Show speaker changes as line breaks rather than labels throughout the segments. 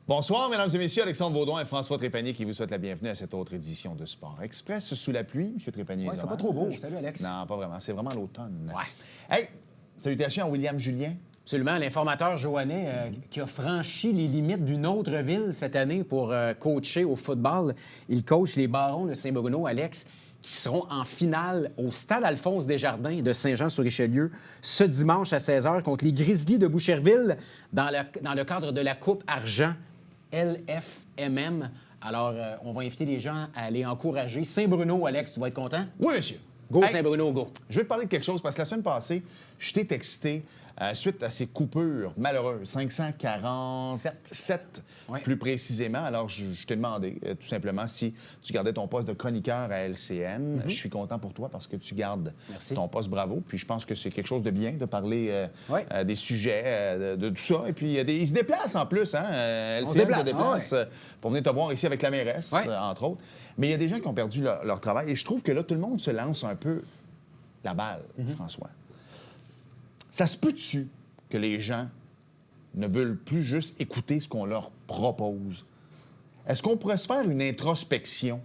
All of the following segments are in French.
Bonsoir, mesdames et messieurs. Alexandre Baudouin et François Trépanier qui vous souhaitent la bienvenue à cette autre édition de Sport Express. Sous la pluie, M. Trépanier.
Ouais, il fait pas trop beau. Salut, Alex.
Non, pas vraiment. C'est vraiment l'automne.
Ouais.
Hey, salutations à William Julien.
Absolument. L'informateur joannais qui a franchi les limites d'une autre ville cette année pour coacher au football. Il coach les Barons de Saint-Bruno, Alex, qui seront en finale au stade Alphonse-Desjardins de Saint-Jean-sur-Richelieu ce dimanche à 16h contre les Grizzlies de Boucherville dans le cadre de la Coupe Argent LFMM. Alors, on va inviter les gens à aller encourager Saint-Bruno. Alex, tu vas être content?
Oui, monsieur.
Go
Hey,
Saint-Bruno, go!
Je vais te parler de quelque chose parce que la semaine passée, je t'ai texté suite à ces coupures malheureuses, 547
Ouais.
plus précisément. Alors, je t'ai demandé tout simplement si tu gardais ton poste de chroniqueur à LCN. Je suis content pour toi parce que tu gardes
Merci.
ton poste, bravo. Puis je pense que c'est quelque chose de bien de parler
Ouais.
des sujets, de tout ça. Et puis, ils se déplacent en plus, hein? LCN
On se déplace,
déplace pour venir te voir ici avec la mairesse,
Ouais.
entre autres. Mais il y a des gens qui ont perdu leur travail et je trouve que là, tout le monde se lance un peu la balle, François. Ça se peut-tu que les gens ne veulent plus juste écouter ce qu'on leur propose? Est-ce qu'on pourrait se faire une introspection?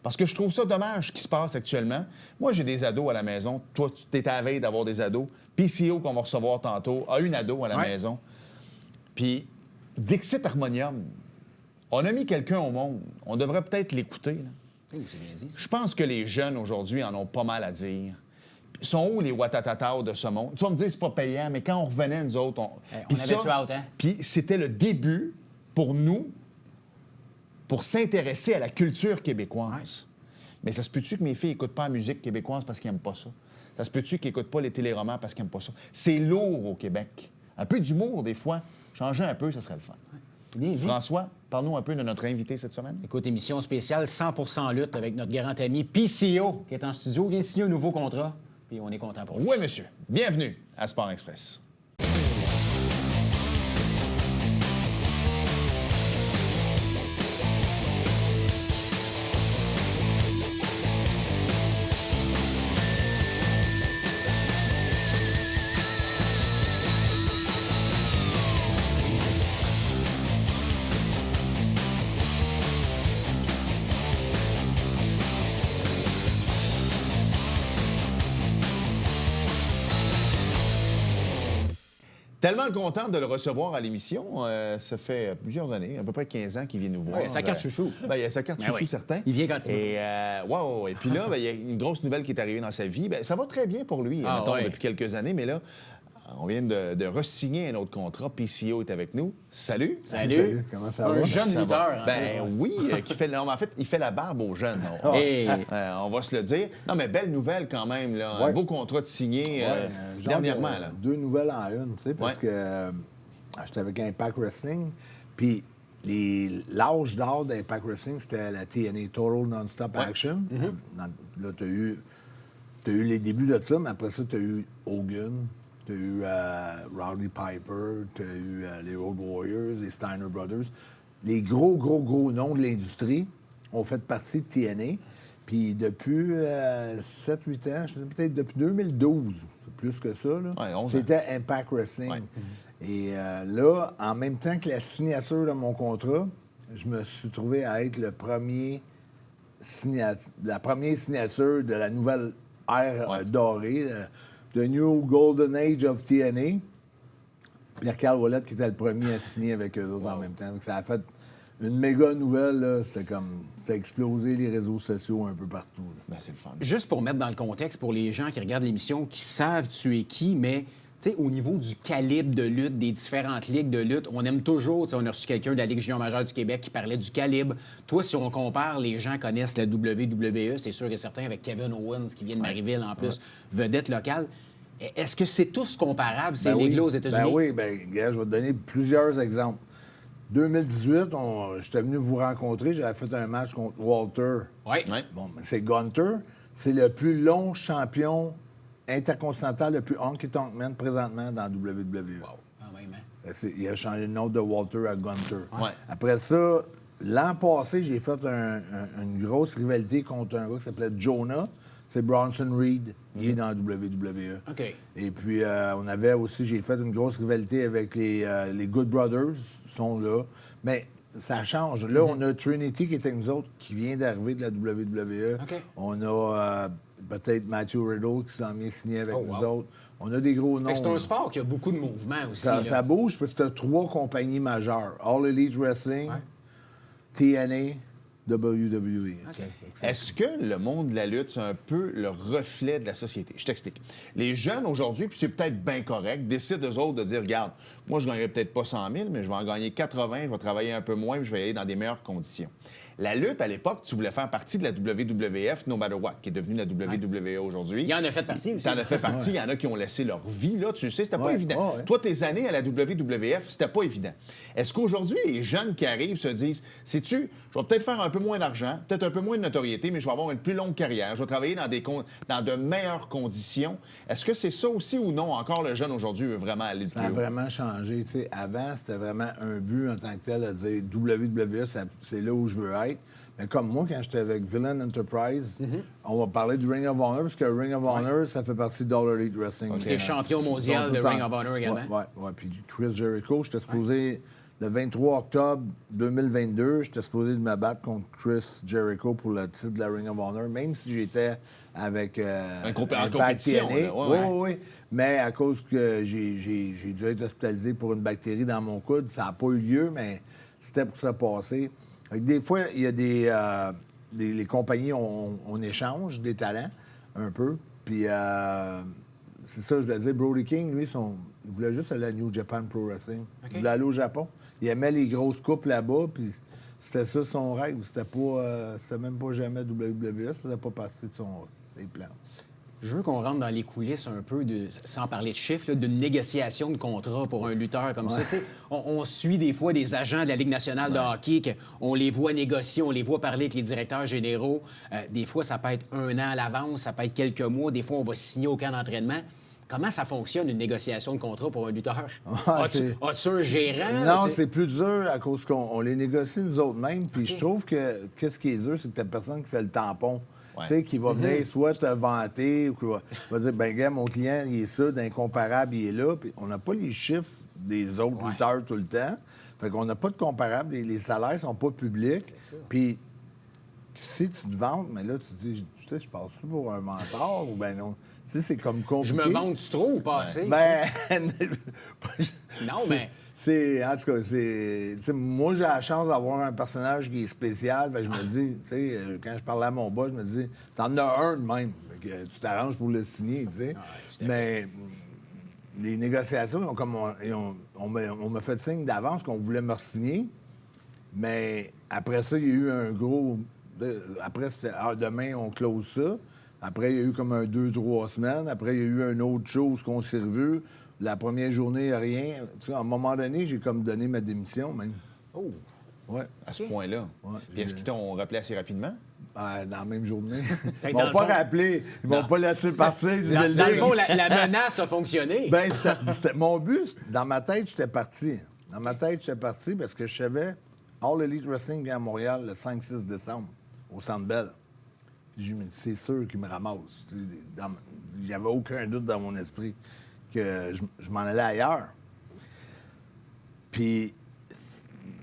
Parce que je trouve ça dommage ce qui se passe actuellement. Moi, j'ai des ados à la maison. Toi, tu t'es à la veille d'avoir des ados. PCO, qu'on va recevoir tantôt, a une ado à la maison. Puis, Dixit Harmonium, on a mis quelqu'un au monde. On devrait peut-être l'écouter, là.
C'est bien dit, ça.
Je pense que les jeunes aujourd'hui en ont pas mal à dire. Ils sont où les Watatata de ce monde? Tu vas me dire c'est pas payant, mais quand on revenait, nous autres,
on
Puis
avait tué out, hein?
Puis c'était le début pour nous, pour s'intéresser à la culture québécoise. Mais ça se peut-tu que mes filles n'écoutent pas la musique québécoise parce qu'ils n'aiment pas ça? Ça se peut-tu qu'ils n'écoutent pas les téléromans parce qu'ils n'aiment pas ça? C'est lourd au Québec. Un peu d'humour, des fois. Changer un peu, ça serait le fun.
Bien dit.
François, parle-nous un peu de notre invité cette semaine.
Écoute, émission spéciale 100% lutte avec notre grand ami PCO qui est en studio. Vient signer un nouveau contrat, puis on est content pour lui.
Oui, monsieur. Bienvenue à Sport Express. Tellement content de le recevoir à l'émission. Ça fait plusieurs années, à peu près 15 ans qu'il vient nous voir.
Ouais, il a sa carte chouchou.
Ben, il a sa carte
Ben
chouchou,
oui.
certain.
Il vient quand il veut.
Et, wow. Et puis là, ben, il y a une grosse nouvelle qui est arrivée dans sa vie. Ben, ça va très bien pour lui,
Ah,
mettons,
ouais.
depuis quelques années. Mais là, on vient de re-signer un autre contrat. PCO est avec nous. Salut.
Salut, comment ça va?
Un jeune
Ça va.
lutteur. hein?
Ben oui, qui fait, non, mais en fait, il fait la barbe aux jeunes.
Hey.
On va se le dire. Non, mais belle nouvelle quand même. Là. Un
Ouais.
beau contrat de signé
Genre
dernièrement.
de-
Là.
Deux nouvelles en une, tu sais, parce
Ouais.
que j'étais avec Impact Wrestling, puis l'âge d'or d'Impact Wrestling, c'était la TNA, Total Non-Stop Action. Là, tu as eu les débuts de ça, mais après ça, tu as eu Hogan, tu as eu Rowdy Piper, tu as eu les Road Warriors, les Steiner Brothers. Les gros noms de l'industrie ont fait partie de TNA. Puis depuis 7-8 ans, je dirais peut-être depuis 2012, c'est plus que ça, là,
Ouais, 11 ans.
c'était Impact Wrestling.
Ouais.
Et là, en même temps que la signature de mon contrat, je me suis trouvé à être la première signature de la nouvelle ère dorée, The New Golden Age of TNA. Pierre-Carl Ouellette qui était le premier à signer avec eux autres en même temps. Donc, ça a fait une méga nouvelle, là. C'était comme... Ça a explosé les réseaux sociaux un peu partout, là.
Ben, c'est le fun.
Juste pour mettre dans le contexte, pour les gens qui regardent l'émission, qui savent tu es qui, mais tu sais, au niveau du calibre de lutte, des différentes ligues de lutte, on aime toujours, tu sais, on a reçu quelqu'un de la Ligue junior majeure du Québec qui parlait du calibre. Toi, si on compare, les gens connaissent la WWE, c'est sûr et certain, avec Kevin Owens qui vient de Marieville en plus, vedette locale. Est-ce que c'est tous comparables, ces
Ben oui.
ligues-là aux États-Unis?
Ben oui, gars, je vais te donner plusieurs exemples. 2018, j'étais venu vous rencontrer, j'avais fait un match contre Walter.
Oui.
Ouais.
Bon, ben, c'est Gunter. C'est le plus long champion intercontinental, le plus honky tonk man présentement dans WWE.
Wow, quand même, hein?
Il a changé le nom de Walter à Gunter.
Ouais.
Après ça, l'an passé, j'ai fait une grosse rivalité contre un gars qui s'appelait Jonah. C'est Bronson Reed. Il est dans la WWE.
OK.
Et puis, j'ai fait une grosse rivalité avec les Good Brothers, ils sont là. Mais ça change. Là, on a Trinity qui est avec nous autres, qui vient d'arriver de la WWE.
OK.
On a peut-être Matthew Riddle qui s'en vient signer avec
Oh,
nous
wow.
autres. On a des gros noms.
Fait que c'est un sport qui a beaucoup de mouvements aussi.
Ça bouge parce que tu as 3 compagnies majeures. All Elite Wrestling, TNA, WWE.
OK.
Est-ce que le monde de la lutte, c'est un peu le reflet de la société? Je t'explique. Les jeunes aujourd'hui, puis c'est peut-être bien correct, décident eux autres de dire, regarde, moi, je ne gagnerai peut-être pas 100 000, mais je vais en gagner 80, je vais travailler un peu moins, puis je vais y aller dans des meilleures conditions. La lutte, à l'époque, tu voulais faire partie de la WWF, No Matter What, qui est devenue la WWE aujourd'hui.
Il en a fait partie aussi.
Ça en a fait partie. Il y en a qui ont laissé leur vie, là. Tu sais, c'était pas évident.
Ouais.
Toi, tes années à la WWF, c'était pas évident. Est-ce qu'aujourd'hui, les jeunes qui arrivent se disent, sais-tu, je vais peut-être faire un peu moins d'argent, peut-être un peu moins de notoriété, mais je vais avoir une plus longue carrière. Je vais travailler dans de meilleures conditions. Est-ce que c'est ça aussi ou non? Encore, le jeune aujourd'hui veut vraiment aller
Ça
plus
a
haut.
vraiment changé. Tu sais, avant, c'était vraiment un but en tant que tel à dire WWE, c'est là où je veux être. Mais comme moi, quand j'étais avec Villain Enterprise, on va parler du Ring of Honor, parce que Ring of Honor, ça fait partie de All Elite Wrestling.
Tu es champion mondial de Ring of Honor également.
Oui. Puis Chris Jericho, j'étais supposé, le 23 octobre 2022, j'étais supposé de me battre contre Chris Jericho pour le titre de la Ring of Honor, même si j'étais avec
En
Impact
compétition,
TNA.
là, ouais.
Oui. Mais à cause que j'ai dû être hospitalisé pour une bactérie dans mon coude, ça n'a pas eu lieu, mais c'était pour ça passer. Fait que des fois, il y a les compagnies, on échange des talents un peu. Puis c'est ça, je voulais dire, Brody King, lui, il voulait juste aller à New Japan Pro Wrestling. Il voulait aller au Japon. Il aimait les grosses coupes là-bas, puis c'était ça son rêve. C'était même pas jamais WWE, ça faisait pas partie de ses plans.
Je veux qu'on rentre dans les coulisses un peu, sans parler de chiffres, là, d'une négociation de contrat pour un lutteur comme ça. Tu sais, on suit des fois des agents de la Ligue nationale de hockey, on les voit négocier, on les voit parler avec les directeurs généraux. Des fois, ça peut être 1 an à l'avance, ça peut être quelques mois. Des fois, on va signer au camp d'entraînement. Comment ça fonctionne, une négociation de contrat pour un lutteur? As-tu un gérant?
Non, c'est plus dur à cause qu'on les négocie nous autres mêmes. Puis je trouve que qu'est-ce qui est dur, c'est que t'as personne qui fait le tampon.
Ouais.
Tu sais, qui va venir soit te vanter ou qui va dire, ben gars, mon client, il est ça, d'incomparable, il est là. Puis on n'a pas les chiffres des autres lutteurs tout le temps. Fait qu'on n'a pas de comparable. Les salaires sont pas publics. Puis si tu te vantes, mais là, tu te dis, tu sais, je passe-tu pour un mentor ou ben non? Tu sais, c'est comme compliqué.
Je me vante-tu trop ou pas assez?
Ben...
Non, mais...
En tout cas, tu sais, moi, j'ai la chance d'avoir un personnage qui est spécial. Fait que je me dis, tu sais, quand je parlais à mon boss, je me dis, t'en as un de même. Fait que tu t'arranges pour le signer, tu sais. Mais les négociations, on m'a fait signe d'avance qu'on voulait me signer. Mais après ça, il y a eu un gros... Après, c'était demain, on close ça. Après, il y a eu comme un 2-3 semaines. Après, il y a eu une autre chose qu'on s'est revu. La première journée, rien. Tu sais, à un moment donné, j'ai comme donné ma démission, même.
Oh!
Ouais.
À ce point-là.
Ouais.
Puis est-ce qu'ils t'ont rappelé assez rapidement?
Dans la même journée.
Fait
Ils
que dans
m'ont
le
pas
fond-
rappelé. Ils m'ont pas laissé partir du
Dans le
building.
fond, la menace a fonctionné.
Ben, mon but, dans ma tête, j'étais parti. Dans ma tête, j'étais parti parce que je savais All Elite Wrestling vient à Montréal le 5-6 décembre, au Centre Bell. Je me dis, c'est sûr qu'ils me ramassent. Il n'y avait aucun doute dans mon esprit que je m'en allais ailleurs. Puis,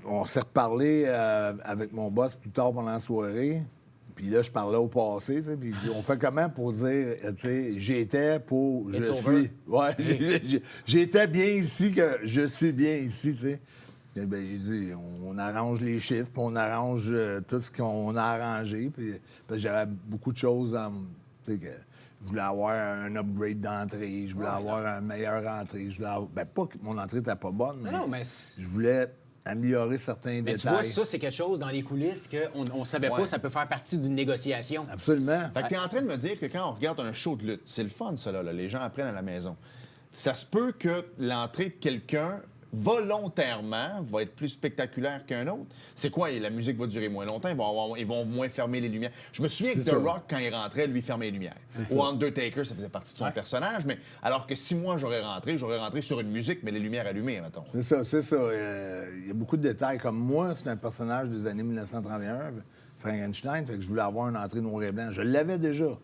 on s'est reparlé avec mon boss plus tard pendant la soirée. Puis là, je parlais au passé, tu sais, puis il dit, on fait comment pour dire, tu sais, j'étais pour, je
It's
suis...
over.
Ouais, j'étais bien ici que je suis bien ici, tu sais. Eh bien, il dit, on arrange les chiffres, puis on arrange tout ce qu'on a arrangé, puis parce que j'avais beaucoup de choses, tu sais, que je voulais avoir un upgrade d'entrée, je voulais avoir une meilleure entrée, je voulais avoir... Ben, pas que mon entrée n'était pas bonne, mais,
Non, mais...
je voulais améliorer certains
Mais tu vois,
détails.
ça, c'est quelque chose dans les coulisses qu'on ne savait pas, ça peut faire partie d'une négociation.
Absolument.
Fait que t'es en train de me dire que quand on regarde un show de lutte, c'est le fun, ça, là, les gens apprennent à la maison. Ça se peut que l'entrée de quelqu'un, volontairement, va être plus spectaculaire qu'un autre. C'est quoi? La musique va durer moins longtemps, ils vont moins fermer les lumières. Je me souviens que
C'est
The
ça.
Rock, quand il rentrait, lui, fermait les lumières. Ou Undertaker, ça faisait partie de son personnage, mais alors que si moi, j'aurais rentré sur une musique, mais les lumières allumées, mettons.
C'est ça, c'est ça. Il y a beaucoup de détails. Comme moi, c'est un personnage des années 1931, Frankenstein, fait que je voulais avoir une entrée noir et blanc. Je l'avais déjà.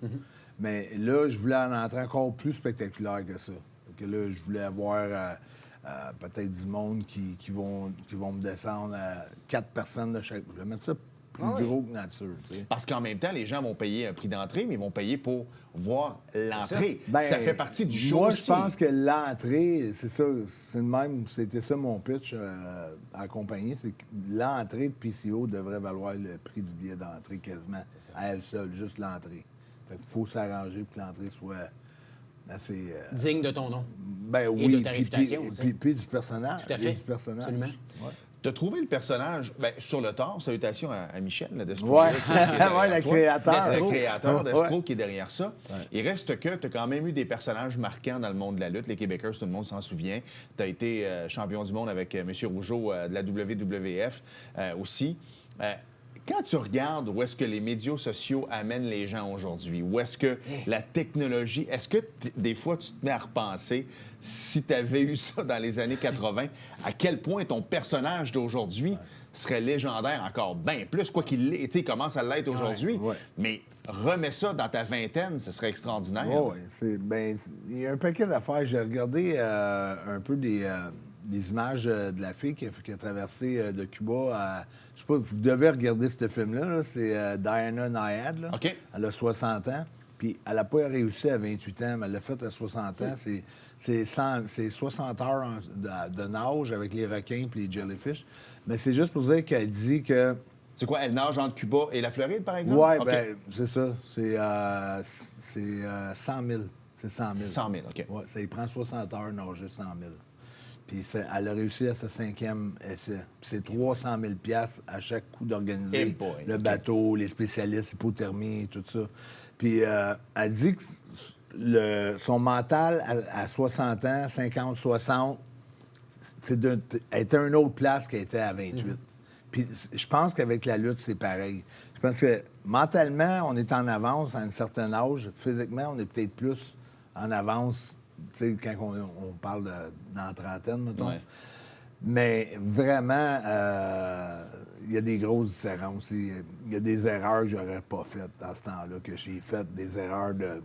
Mais là, je voulais une entrée encore plus spectaculaire que ça. Fait que là, je voulais avoir peut-être du monde qui vont me descendre à 4 personnes de chaque. Je vais mettre ça plus gros que nature. Tu sais.
Parce qu'en même temps, les gens vont payer un prix d'entrée, mais ils vont payer pour voir l'entrée.
Ben,
Ça fait partie du show
moi,
aussi.
je pense que l'entrée, c'est ça, c'est le même, c'était ça mon pitch à la compagnie, c'est que l'entrée de PCO devrait valoir le prix du billet d'entrée quasiment à elle seule, juste l'entrée. Fait qu'il faut s'arranger pour que l'entrée soit assez...
Digne de ton nom.
Ben
Et
oui,
de ta réputation, tu sais.
puis du personnage.
Tout à fait.
Et du personnage.
Absolument.
Ouais.
Tu as trouvé le personnage sur le tard. Salutations à Michel, le Destro.
Ouais, le créateur.
Le créateur d'Estro
Ouais.
qui est derrière ça. Il reste que tu as quand même eu des personnages marquants dans le monde de la lutte. Les Québécois, tout le monde s'en souvient. Tu as été champion du monde avec M. Rougeau de la WWF aussi. Quand tu regardes où est-ce que les médias sociaux amènent les gens aujourd'hui, où est-ce que la technologie, est-ce que des fois tu te mets à repenser si tu avais eu ça dans les années 80, à quel point ton personnage d'aujourd'hui serait légendaire encore bien plus, quoi qu'il l'ait. Tu sais, il commence à l'être aujourd'hui, mais remets ça dans ta vingtaine, ce serait extraordinaire.
Oui, il y a un paquet d'affaires. J'ai regardé un peu des images de la fille qui a traversé de Cuba à... Je sais pas, vous devez regarder ce film-là. Là. C'est Diana Nyad. Là.
OK.
Elle a 60 ans. Puis elle n'a pas réussi à 28 ans, mais elle l'a fait à 60 ans. C'est 60 heures de nage avec les requins et les jellyfish. Mais c'est juste pour dire qu'elle dit que...
C'est quoi, elle nage entre Cuba et la Floride, par exemple?
Oui,
OK.
bien, c'est ça. C'est 100 000. C'est 100 000.
100 000, OK.
Ouais, ça y prend 60 heures nager 100 000. Puis elle a réussi à sa 5e essai. Puis c'est 300 000 à chaque coup d'organiser
Eh boy,
le
OK.
bateau, les spécialistes, hypothermie et tout ça. Puis elle dit que son mental à 60 ans, 50, 60, elle était à une autre place qu'elle était à 28. Puis je pense qu'avec la lutte, c'est pareil. Je pense que mentalement, on est en avance à un certain âge. Physiquement, on est peut-être plus en avance, tu sais, quand on parle dans la trentaine, mettons.
Ouais.
Mais vraiment, il y a des grosses différences. Il y a des erreurs que j'aurais pas faites dans ce temps-là, que j'ai faites, des erreurs de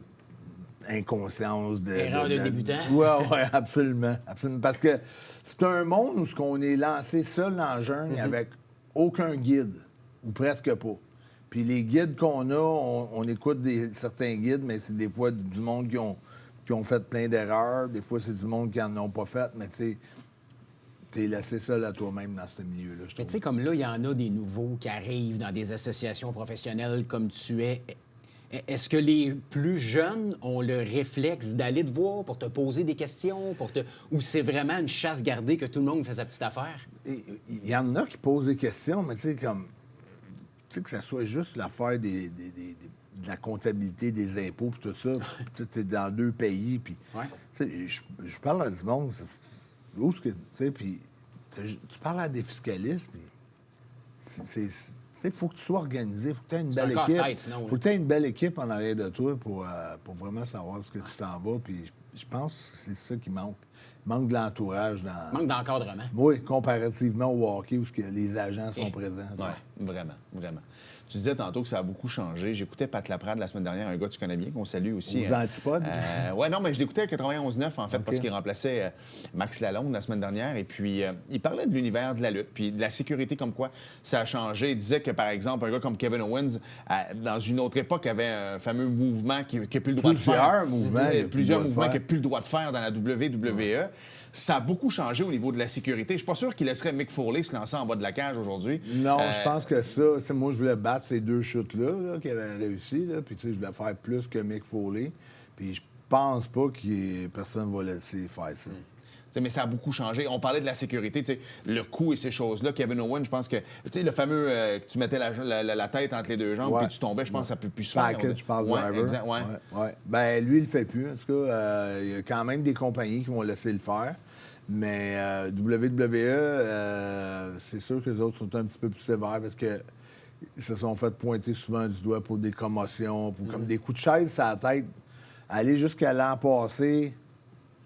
inconscience.
Erreur de débutant.
Oui, absolument. Parce que c'est un monde où on est lancé seul dans le jungle avec aucun guide, ou presque pas. Puis les guides qu'on a, on écoute certains guides, mais c'est des fois du monde qui ont fait plein d'erreurs. Des fois, c'est du monde qui n'en ont pas fait, mais tu sais, t'es laissé seul à toi-même dans ce milieu-là, je
Mais
trouve.
tu sais, comme là, il y en a des nouveaux qui arrivent dans des associations professionnelles comme tu es. Est-ce que les plus jeunes ont le réflexe d'aller te voir pour te poser des questions, ou c'est vraiment une chasse gardée que tout le monde fait sa petite affaire?
Il y en a qui posent des questions, mais tu sais, comme... Tu sais, que ça soit juste l'affaire de la comptabilité, des impôts, puis tout ça. Tu es dans 2 pays, puis...
Ouais.
Tu sais, je parle à du monde, où est-ce que... Tu sais, puis... Tu parles à des fiscalistes, puis... Il faut que tu sois organisé, il faut que tu aies une
C'est
belle
un
équipe.
casse-tête, sinon,
Faut que tu aies une belle équipe en arrière de toi pour vraiment savoir ce que tu t'en vas. Puis je pense que c'est ça qui manque. Il manque de l'entourage dans...
Manque d'encadrement.
Oui, comparativement au hockey où les agents sont présents.
Oui, vraiment, vraiment. Tu disais tantôt que ça a beaucoup changé. J'écoutais Pat Laprade la semaine dernière, un gars que tu connais bien, qu'on salue aussi.
Aux antipodes?
Oui, non, mais je l'écoutais à 91.9, en fait, parce qu'il remplaçait Max Lalonde la semaine dernière. Et puis, il parlait de l'univers de la lutte, puis de la sécurité, comme quoi ça a changé. Il disait que, par exemple, un gars comme Kevin Owens, dans une autre époque, avait un fameux mouvement qu'il n'a plus le droit de faire. Plusieurs mouvements qu'il n'a plus le droit de faire dans la WWE. Ça a beaucoup changé au niveau de la sécurité. Je suis pas sûr qu'il laisserait Mick Foley se lancer en bas de la cage aujourd'hui.
Non, je pense que ça... Tu sais, moi, je voulais battre ces 2 chutes-là qu'il avait réussi. Là, puis, tu sais, je voulais faire plus que Mick Foley. Puis, je pense pas que personne va laisser faire ça.
Mais ça a beaucoup changé. On parlait de la sécurité, le coup et ces choses-là. Kevin Owens, je pense que, le fameux que tu mettais la tête entre les 2 jambes puis tu tombais, je pense que ça peut plus se faire.
Package, par driver.
Exact, ouais.
Ben, lui, il le fait plus. En tout cas, il y a quand même des compagnies qui vont laisser le faire. Mais WWE, c'est sûr que les autres sont un petit peu plus sévères parce que ils se sont fait pointer souvent du doigt pour des commotions, pour comme des coups de chaise sur la tête. Aller jusqu'à l'an passé,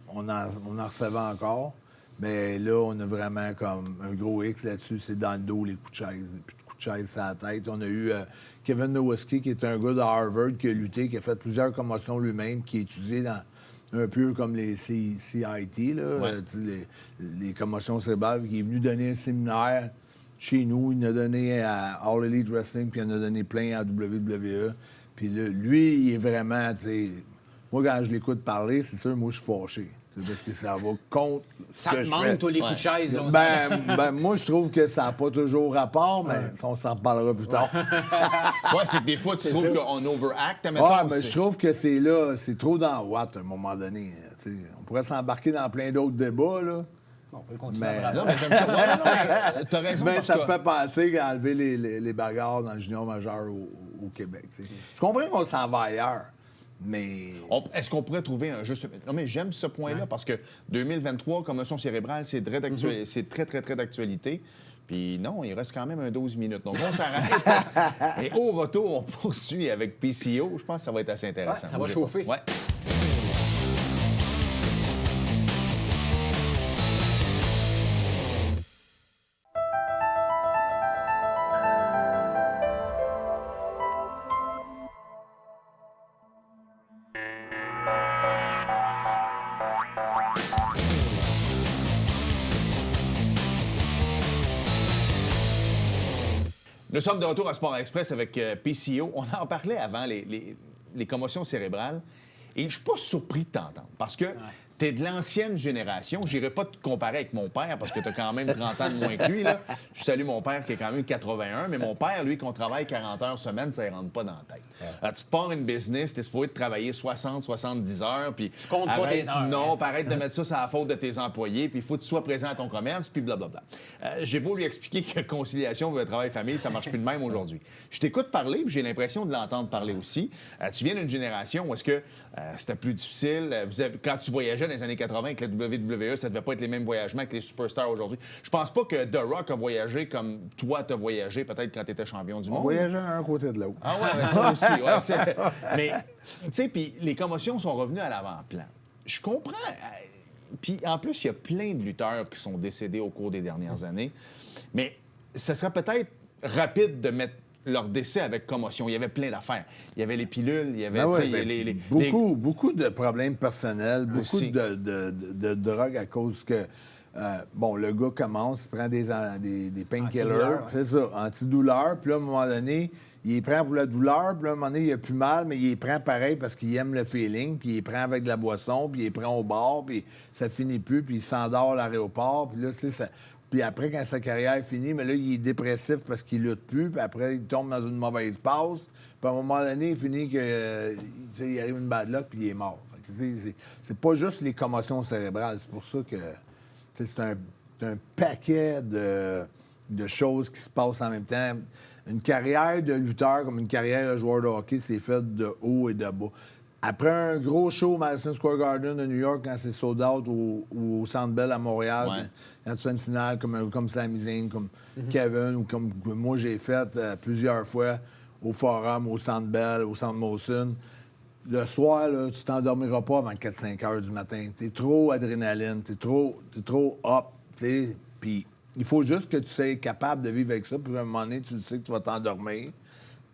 on en recevait encore. Mais là, on a vraiment comme un gros X là-dessus. C'est dans le dos, les coups de chaise. Plus de coups de chaise sur la tête. On a eu Kevin Nowinski, qui est un gars de Harvard, qui a lutté, qui a fait plusieurs commotions lui-même, qui a étudié un peu comme les CIT, là, les commotions cérébrales, qui est venu donner un séminaire chez nous. Il en a donné à All Elite Wrestling, puis il en a donné plein à WWE. Puis là, lui, il est vraiment, tu sais... Moi, quand je l'écoute parler, c'est sûr, moi, je suis fâché. Parce que ça va contre
ça te manque, toi, les coups de chaise.
Là, moi, je trouve que ça n'a pas toujours rapport, mais on s'en reparlera plus tard.
C'est que des fois, tu trouves qu'on overacte,
mais je trouve que c'est trop dans Watt à un moment donné. On pourrait s'embarquer dans plein d'autres débats, là.
On peut continuer
Non, mais j'aime ça. Non, t'as raison.
Mais ça me fait penser à enlever les bagarres dans le junior majeur au Québec. T'sais. Je comprends qu'on s'en va ailleurs. Mais.
Est-ce qu'on pourrait trouver un juste. Non, mais j'aime ce point-là parce que 2023, commotion cérébrale, c'est très, très, très d'actualité. Puis non, il reste quand même un 12 minutes. Donc, on s'arrête. Et au retour, on poursuit avec PCO. Je pense que ça va être assez intéressant.
Ça va chauffer.
Ouais. Nous sommes de retour à Sport Express avec PCO. On en parlait avant, les commotions cérébrales. Et je suis pas surpris de t'entendre parce que tu es de l'ancienne génération. Je n'irai pas te comparer avec mon père parce que tu as quand même 30 ans de moins que lui. Là. Je salue mon père qui est quand même 81, mais mon père, lui, qu'on travaille 40 heures semaine, ça ne rentre pas dans la tête. Tu te pars une business, tu es supposé travailler 60, 70 heures. Puis
tu comptes pas tes heures.
Non, puis arrête de mettre ça sur la faute de tes employés, puis il faut que tu sois présent à ton commerce, puis blablabla. J'ai beau lui expliquer que conciliation de travail-famille, ça marche plus de même aujourd'hui. Je t'écoute parler, puis j'ai l'impression de l'entendre parler aussi. Tu viens d'une génération où est-ce que c'était plus difficile. Quand tu voyageais dans les années 80 avec la WWE, ça devait pas être les mêmes voyagements que les superstars aujourd'hui. Je pense pas que The Rock a voyagé comme toi t'as voyagé, peut-être quand tu étais champion du monde.
On voyageait un côté de l'autre.
Ah ouais, ça aussi. Ouais, mais, tu sais, puis les commotions sont revenues à l'avant-plan. Je comprends. Puis en plus, il y a plein de lutteurs qui sont décédés au cours des dernières années. Mais ce serait peut-être rapide de mettre leur décès avec commotion. Il y avait plein d'affaires. Il y avait les pilules, il y avait
beaucoup de problèmes personnels, beaucoup de drogue à cause que le gars commence, il prend des painkillers, c'est ça, antidouleurs, puis là, à un moment donné, il les prend pour la douleur, puis là, à un moment donné, il a plus mal, mais il les prend pareil parce qu'il aime le feeling, puis il les prend avec de la boisson, puis il les prend au bar, puis ça finit plus, puis il s'endort à l'aéroport, puis là, tu sais, ça... Puis après, quand sa carrière est finie, mais là, il est dépressif parce qu'il lutte plus. Puis après, il tombe dans une mauvaise passe. Puis à un moment donné, il finit que, il arrive une bad luck, puis il est mort. C'est pas juste les commotions cérébrales. C'est pour ça que c'est un paquet de choses qui se passent en même temps. Une carrière de lutteur comme une carrière de joueur de hockey, c'est fait de haut et de bas. Après un gros show au Madison Square Garden de New York, quand c'est sold out, ou au Centre Bell à Montréal, quand tu fais une finale comme Sami Zayn, comme Kevin, ou comme moi j'ai fait plusieurs fois au Forum, au Centre Bell, au Centre Molson, le soir, là, tu t'endormiras pas avant 4-5 heures du matin. T'es trop adrénaline, t'es trop up, puis il faut juste que tu sois capable de vivre avec ça, puis à un moment donné, tu sais que tu vas t'endormir.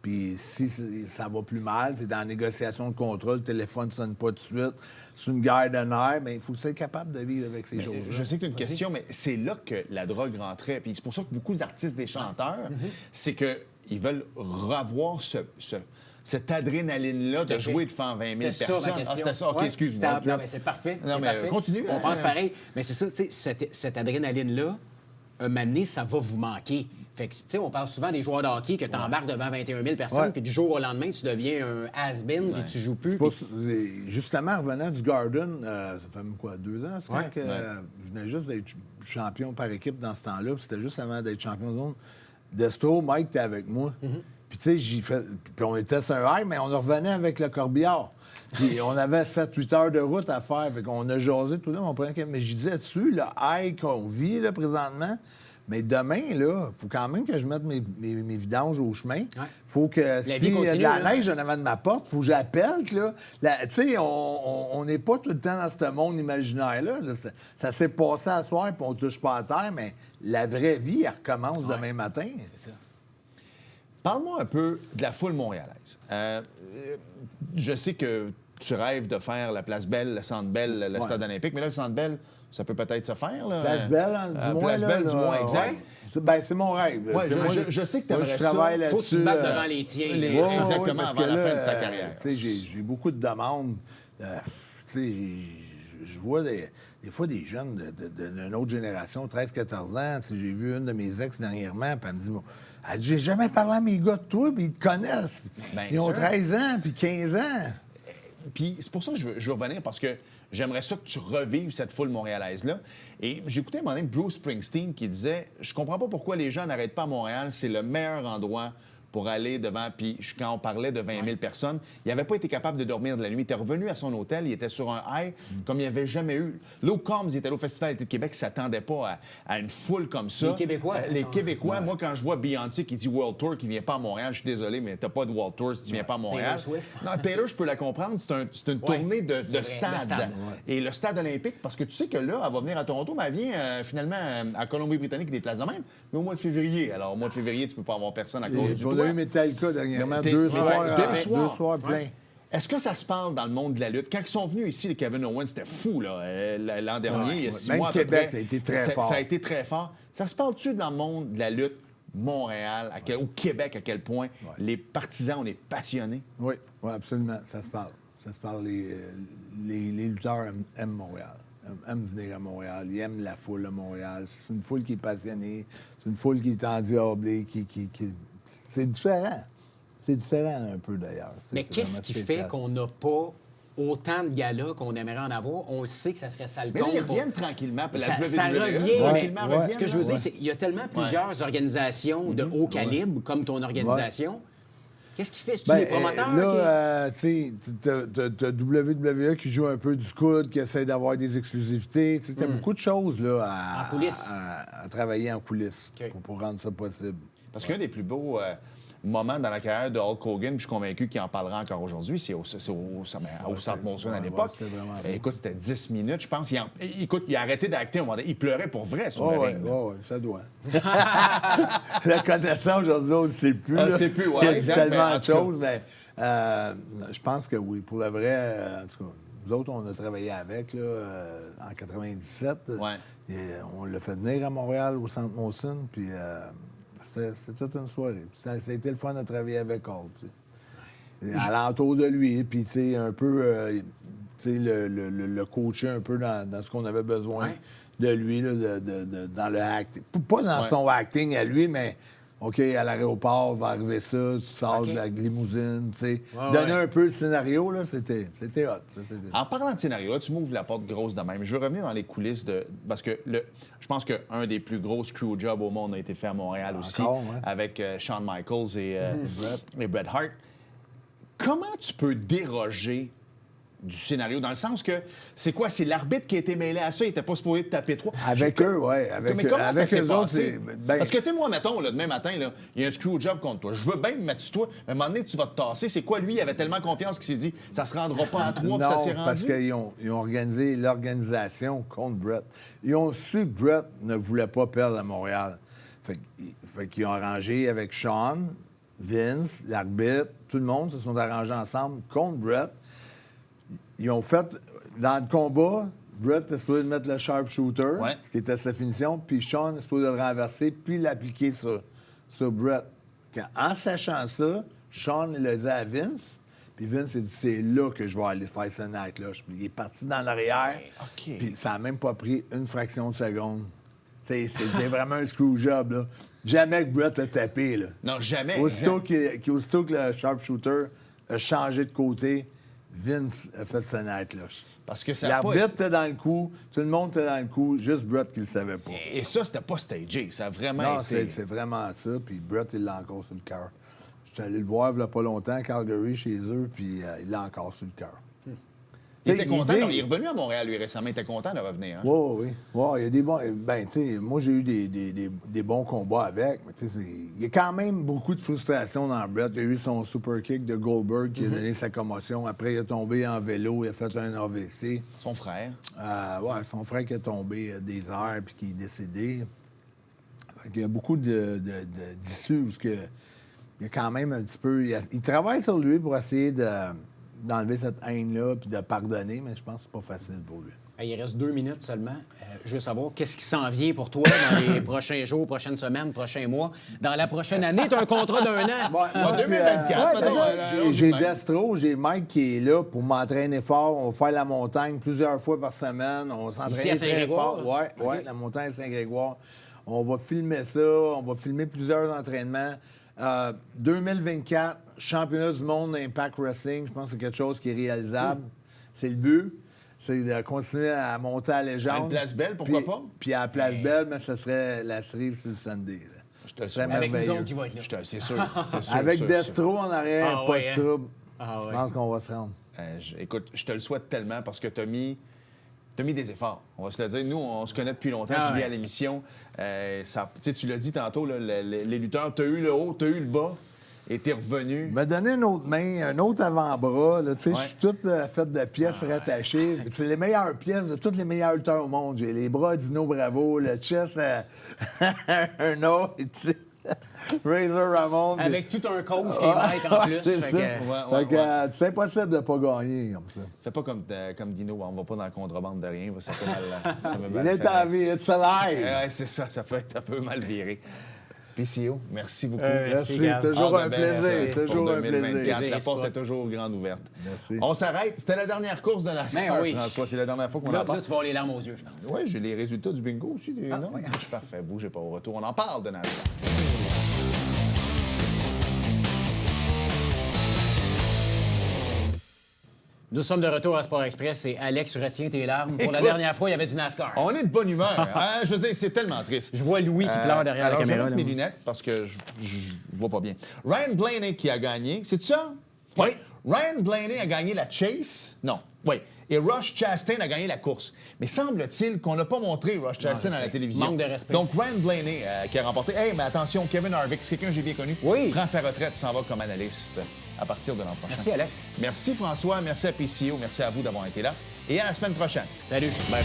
Puis si ça va plus mal, tu es dans la négociation de contrat, le téléphone ne sonne pas tout de suite, c'est une guerre de nerfs, mais il faut que tu sois capable de vivre avec ces choses-là.
Je sais que tu as une question, mais c'est là que la drogue rentrait. Puis c'est pour ça que beaucoup d'artistes, des chanteurs, c'est qu'ils veulent revoir cette adrénaline-là de jouer devant 20 000 personnes.
C'était
ça. OK, excuse-moi.
Non, mais c'est parfait.
Non, mais
parfait.
Continue.
On pense pareil. Mais c'est ça, tu sais, cette adrénaline-là, un moment donné, ça va vous manquer. Fait que, tu sais, on parle souvent des joueurs de hockey que tu embarques devant 21 000 personnes, puis du jour au lendemain, tu deviens un has-been, puis tu joues plus.
Justement, en revenant du Garden, ça fait quoi, 2 ans? C'est quand que je venais juste d'être champion par équipe dans ce temps-là, puis c'était juste avant d'être champion de zone. Destro, Mike, était avec moi. Puis, tu sais, puis on était sur un high, mais on revenait avec le corbillard. Puis on avait 7-8 heures de route à faire. Fait qu'on a jasé tout là. Mais je disais-tu, le high qu'on vit là, présentement, mais demain, là, il faut quand même que je mette mes vidanges au chemin. Faut que s'il y a de la neige en avant de ma porte, faut que j'appelle. Tu sais, on n'est pas tout le temps dans ce monde imaginaire-là. Là. Ça s'est passé à soir, puis on touche pas à terre, mais la vraie vie, elle recommence demain matin.
C'est ça.
Parle-moi un peu de la foule montréalaise. Je sais que tu rêves de faire la Place Belle, le Centre Bell, le Stade olympique. Mais là, le Centre Bell, ça peut peut-être se faire. Là.
Place Belle, hein, du moins.
Place Belle, du moins, exact.
Ouais. Ben, c'est mon rêve.
Ouais,
C'est moi,
je sais que tu aimerais ça.
je travaille
Faut que tu te
là-dessus.
battes devant les tiens.
Exactement,
parce
avant
que
la
là,
fin de ta carrière.
tu sais, j'ai beaucoup de demandes. Tu sais, je vois des fois des jeunes d'une autre génération, 13-14 ans. Tu sais, j'ai vu une de mes ex dernièrement, puis elle me dit, bon, elle dit, j'ai jamais parlé à mes gars de toi, puis ils te connaissent.
Bien
Ils ont
sûr.
13 ans, puis 15 ans.
Puis c'est pour ça que je veux revenir, parce que j'aimerais ça que tu revives cette foule montréalaise-là. Et j'écoutais un moment donné Bruce Springsteen qui disait « Je comprends pas pourquoi les gens n'arrêtent pas à Montréal, c'est le meilleur endroit pour aller devant. » Puis quand on parlait de 20 000 personnes, il n'avait pas été capable de dormir de la nuit. Il était revenu à son hôtel, il était sur un high comme il n'y avait jamais eu. Luke Combs, il était allé au Festival d'été de Québec, il ne s'attendait pas à une foule comme ça.
Les Québécois.
Les Québécois, moi, quand je vois Beyoncé qui dit World Tour, qui ne vient pas à Montréal, je suis désolé, mais tu n'as pas de World Tour si tu ne viens pas à Montréal.
Taylor Swift.
Non, Taylor, je peux la comprendre, c'est une tournée de
vrai,
stade.
de stade,
Et le stade olympique, parce que tu sais que là, elle va venir à Toronto, mais elle vient finalement à Colombie-Britannique des places de même, mais au mois de février. Alors, au mois de février, tu ne peux pas avoir personne à cause du
On
toit.
a eu Metallica dernièrement,
T'es-
deux
ouais,
soirs,
deux
deux
soirs.
soirs pleins.
Est-ce que ça se parle dans le monde de la lutte? Quand ils sont venus ici, les Kevin Owens, c'était fou, là, l'an dernier, il y a 6
Même
mois à peu
Québec,
près.
ça a été très fort.
Ça a été très fort. Ça se parle-tu dans le monde de la lutte, Montréal, au Québec, à quel point les partisans, on est passionnés?
Oui, absolument. Ça se parle. Ça se parle. Les lutteurs aiment Montréal. Aiment venir à Montréal. Ils aiment la foule à Montréal. C'est une foule qui est passionnée. C'est une foule qui est endiablée. C'est différent. C'est différent un peu, d'ailleurs.
Mais
C'est
qu'est-ce
vraiment
qui
spécial.
fait qu'on n'a pas autant de galas qu'on aimerait en avoir? On le sait que ça serait ça le
Mais là,
compte
ils
pour-
reviennent tranquillement. puis la
Ça
WWE,
revient,
tranquillement,
mais-
reviennent,
Ce que je veux
là.
dire, c'est qu'il y a tellement plusieurs organisations de haut calibre, comme ton organisation. Qu'est-ce qui fait? C'est-tu les promoteurs?
Là, tu sais, t'as WWE qui joue un peu du coude, qui essaie d'avoir des exclusivités. Tu sais, t'as beaucoup de choses là,
En coulisses.
à travailler en coulisses
OK.
pour rendre ça possible.
Parce qu'un des plus beaux moments dans la carrière de Hulk Hogan, puis je suis convaincu qu'il en parlera encore aujourd'hui, c'est au Centre Molson à l'époque.
c'était vraiment beau.
Écoute, c'était 10 minutes, je pense. Écoute, il a arrêté d'acter un moment donné. Il pleurait pour vrai sur le
Oui,
ring. là.
ça doit. La connaissance aujourd'hui, on ne sait plus.
Ah,
là.
c'est plus, ouais,
Il y a
exact, mais
tellement
en
de
tout cas-
choses, mais je pense que oui. Pour le vrai, en tout cas, nous autres, on a travaillé avec là, en 97.
Ouais.
Et on l'a fait venir à Montréal, au Centre Molson, puis c'était toute une soirée. Puis ça a été le fun de travailler avec Hulk. Tu sais. À l'entour de lui, puis tu sais, un peu, tu sais, le coacher un peu dans ce qu'on avait besoin
Ouais.
de lui, là, dans le acting. Pas dans son acting à lui, mais OK, à l'aéroport, va arriver ça, tu sors
OK.
de la limousine, tu sais.
Ouais,
Donner
ouais.
un peu le scénario, là, c'était hot.
En parlant de scénario, là, tu m'ouvres la porte grosse de même. Je veux revenir dans les coulisses parce que je pense qu'un des plus gros screw jobs au monde a été fait à Montréal aussi,
Encore, ouais.
avec Shawn Michaels et Bret Hart. Comment tu peux déroger du scénario, dans le sens que c'est quoi? C'est l'arbitre qui a été mêlé à ça, il n'était pas supposé de taper trois.
Avec eux, oui.
Mais comment
avec
ça s'est
eux autres,
passé?
ben,
Parce que, tu sais, moi, mettons, là, demain matin, là, il y a un screw job contre toi. Je veux bien me mettre sur toi, mais à un moment donné, tu vas te tasser. C'est quoi, lui? Il avait tellement confiance qu'il s'est dit, ça se rendra pas à trois, puis ça s'est rendu.
parce qu'ils ont organisé l'organisation contre Brett. Ils ont su que Brett ne voulait pas perdre à Montréal. Fait qu'ils ont arrangé avec Sean, Vince, l'arbitre, tout le monde se sont arrangés ensemble contre Brett. Ils ont fait, dans le combat, Brett était supposé de mettre le sharpshooter,
Ouais.
qui était sa finition, puis Sean est supposé le renverser, puis l'appliquer sur Brett. En sachant ça, Sean il le dit à Vince, puis Vince a dit, c'est là que je vais aller faire ce night-là. Il est parti dans l'arrière,
OK.
puis ça n'a même pas pris une fraction de seconde. C'est vraiment un screw job, là. Jamais que Brett a tapé, là.
Non, jamais.
Aussitôt que le sharpshooter a changé de côté, Vince a fait ce night-là.
Parce que ça a pas
L'arbitre était dans le coup, tout le monde était dans le coup, juste Brett qui le savait pas.
Et ça, c'était pas stagé. Ça a vraiment
Non,
été...
c'est vraiment ça, puis Brett, il l'a encore sur le cœur. Je suis allé le voir il n'y a pas longtemps, Calgary, chez eux, puis il l'a encore sur le cœur.
Il était
Il
content.
dit-
Il est revenu à Montréal, lui, récemment. Il était content de revenir. Hein?
Oui, oui. Ouais, il y a des bons. Ben, tu sais, moi, j'ai eu des bons combats avec, mais tu sais, il y a quand même beaucoup de frustration dans Brett. Il a eu son super kick de Goldberg qui a donné sa commotion. Après, il est tombé en vélo, il a fait un AVC.
Son frère.
Ouais, son frère qui est tombé des airs puis qui est décédé. Il y a beaucoup d'issues où il y a quand même un petit peu. Il travaille sur lui pour essayer d'enlever cette haine-là puis de pardonner, mais je pense que c'est pas facile pour lui.
Il reste 2 minutes seulement. Je veux savoir, qu'est-ce qui s'en vient pour toi dans les prochains jours, prochaines semaines, prochains mois? Dans la prochaine année, tu as un contrat d'1 an.
En 2024,
J'ai Destro, j'ai Mike qui est là pour m'entraîner fort. On va faire la montagne plusieurs fois par semaine. On va s'entraîner
Ici à
très
Saint-Grégoire?
fort. Oui, la montagne à Saint-Grégoire. On va filmer ça. On va filmer plusieurs entraînements. 2024, championnat du monde Impact Wrestling. Je pense que c'est quelque chose qui est réalisable. C'est le but. C'est de continuer à monter à la légende.
À une place belle, pourquoi pas?
Puis à la place belle, mais ce serait la cerise sur le Sunday. Là.
Je te le
serait
souhaite.
Avec nous
merveilleux.
autres qui vont être là.
C'est sûr, c'est sûr.
Avec
sûr,
Destro en arrière,
Ah
pas
ouais,
de trouble.
Ah ouais.
Je pense qu'on va se rendre.
Écoute, je te le souhaite tellement parce que tu as mis des efforts. On va se le dire. Nous, on se connaît depuis longtemps.
Ah
tu viens
ouais.
à l'émission. Tu l'as dit tantôt, là, les lutteurs, tu as eu le haut, tu as eu le bas et tu es revenu.
Il m'a donné une autre main, un autre avant-bras. Là, tu sais,
Ouais.
je suis toute faite de pièces rattachées. C'est les meilleures pièces de tous les meilleurs lutteurs au monde. J'ai les bras d'Ino Bravo, le chest un autre. Tu sais. Razor Ramon.
Avec tout un coach qui est Mike en plus.
C'est
Fait
ça.
que-
Fait que, c'est impossible de ne pas gagner comme ça.
Fais pas comme Dino, on va pas dans la contrebande de rien. Ça fait mal. Ça me
Il est en vie, it's alive.
Ouais, c'est ça, ça peut être un peu mal viré. PCO, merci beaucoup.
Merci,
Gab.
toujours
All
un
the best,
plaisir.
pour
Toujours un
2024.
plaisir.
La porte est toujours grande ouverte.
Merci.
On s'arrête. C'était la dernière course de la
Ben oui.
François. C'est la dernière fois qu'on
Là,
en
là,
parle.
tu vas avoir les larmes aux yeux, je pense.
Oui, j'ai les résultats du bingo aussi. Non?
ouais.
Parfait. Bougez pas au retour. On en parle de NASCAR.
Nous sommes de retour à Sport Express et Alex retient tes larmes. Pour la dernière fois, il y avait du NASCAR.
On est de bonne humeur. Hein? Je veux dire, c'est tellement triste.
Je vois Louis qui pleure derrière la
alors,
caméra.
Je vais
là.
mettre mes lunettes parce que je vois pas bien. Ryan Blaney qui a gagné. C'est ça?
Oui.
Ryan Blaney a gagné la chase. Non. Oui. Et Rush Chastain a gagné la course. Mais semble-t-il qu'on n'a pas montré Rush Chastain
je
à la
sais.
télévision.
Manque de respect.
Donc, Ryan Blaney qui a remporté. Hey, mais attention, Kevin Harvick, c'est quelqu'un que j'ai bien connu.
Oui.
Prend sa retraite, s'en va comme analyste à partir de l'an prochain.
Merci, Alex.
Merci, François. Merci à PCO. Merci à vous d'avoir été là. Et à la semaine prochaine.
Salut.
Bye.